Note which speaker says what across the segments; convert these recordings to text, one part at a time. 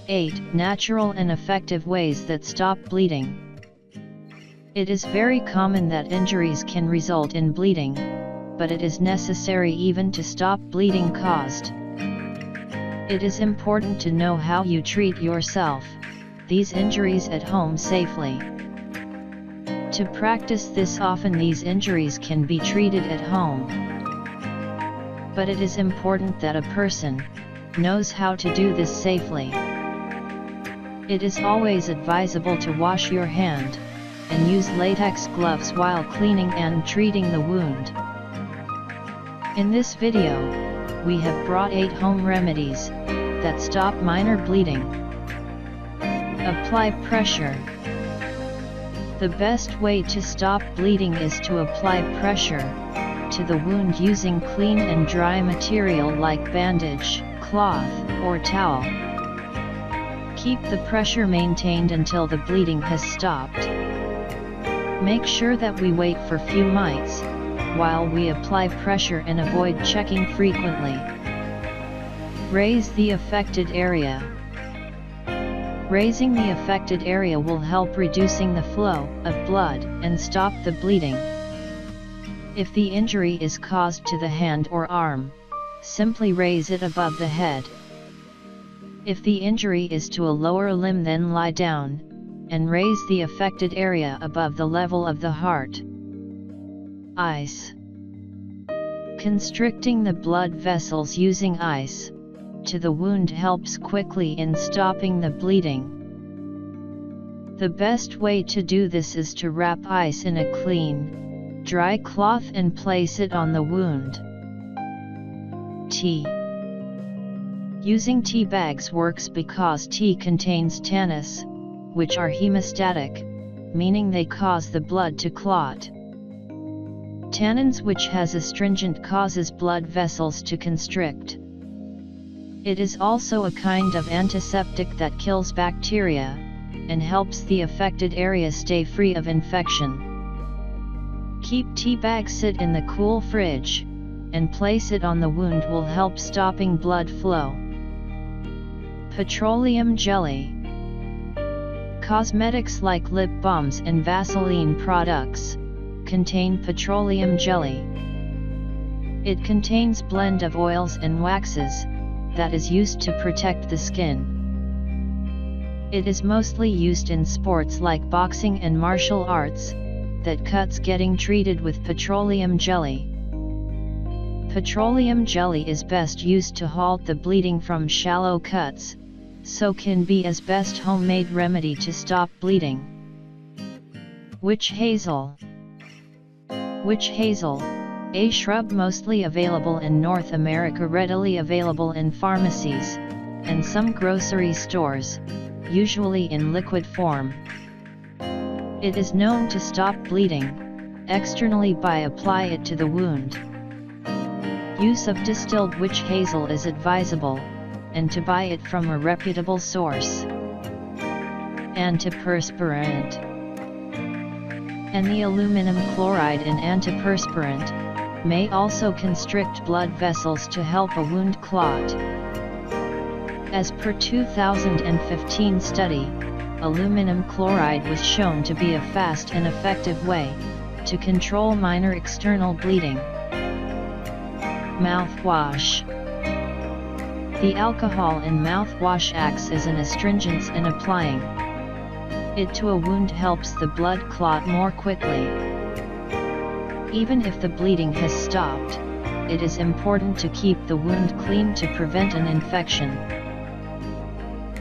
Speaker 1: 8 Natural and effective ways that stop bleeding. It is very common that injuries can result in bleeding, but it is necessary even to stop bleeding caused. It is important to know how you treat these injuries at home safely. To practice this often these injuries can be treated at home. But it is important that a person knows how to do this safely. It is always advisable to wash your hand, and use latex gloves while cleaning and treating the wound. In this video, we have brought 8 home remedies that stop minor bleeding. Apply pressure. The best way to stop bleeding is to apply pressure to the wound using clean and dry material like bandage, cloth, or towel. Keep the pressure maintained until the bleeding has stopped. Make sure that we wait for few minutes while we apply pressure and avoid checking frequently. Raise the affected area. Raising the affected area will help reducing the flow of blood and stop the bleeding. If the injury is caused to the hand or arm, simply raise it above the head. If the injury is to a lower limb, then lie down and raise the affected area above the level of the heart. Ice. Constricting the blood vessels using ice to the wound helps quickly in stopping the bleeding. The best way to do this is to wrap ice in a clean, dry cloth and place it on the wound. Tea. Using tea bags works because tea contains tannins, which are hemostatic, meaning they cause the blood to clot. Tannins, which has astringent, causes blood vessels to constrict. It is also a kind of antiseptic that kills bacteria, and helps the affected area stay free of infection. Keep tea bag sit in the cool fridge, and place it on the wound will help stopping blood flow. Petroleum jelly. Cosmetics like lip balms and Vaseline products contain petroleum jelly. It contains blend of oils and waxes that is used to protect the skin. It is mostly used in sports like boxing and martial arts, that cuts getting treated with petroleum jelly. Petroleum jelly is best used to halt the bleeding from shallow cuts, so can be as best homemade remedy to stop bleeding. Witch hazel. Witch hazel, a shrub mostly available in North America, readily available in pharmacies and some grocery stores, usually in liquid form. It is known to stop bleeding externally by apply it to the wound. Use of distilled witch hazel is advisable, and to buy it from a reputable source. Antiperspirant. And the aluminum chloride in antiperspirant may also constrict blood vessels to help a wound clot. As per 2015 study, aluminum chloride was shown to be a fast and effective way to control minor external bleeding. Mouthwash. The alcohol in mouthwash acts as an astringent, and applying it to a wound helps the blood clot more quickly. Even if the bleeding has stopped, it is important to keep the wound clean to prevent an infection.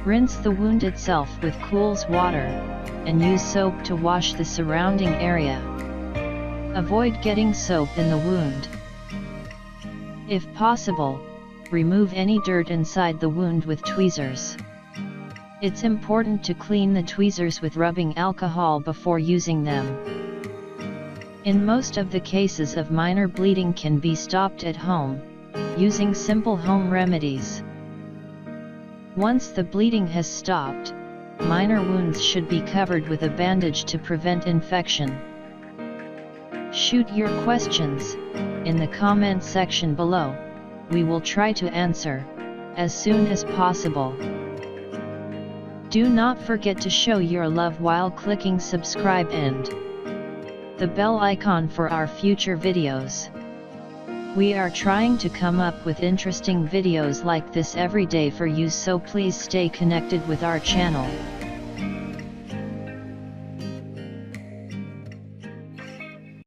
Speaker 1: Rinse the wound itself with cool water, and use soap to wash the surrounding area. Avoid getting soap in the wound. If possible, remove any dirt inside the wound with tweezers. It's important to clean the tweezers with rubbing alcohol before using them. In most of the cases of minor bleeding can be stopped at home, using simple home remedies. Once the bleeding has stopped, minor wounds should be covered with a bandage to prevent infection. Shoot your questions in the comment section below. We will try to answer as soon as possible. Do not forget to show your love while clicking subscribe and the bell icon for our future videos. We are trying to come up with interesting videos like this every day for you, so please stay connected with our channel.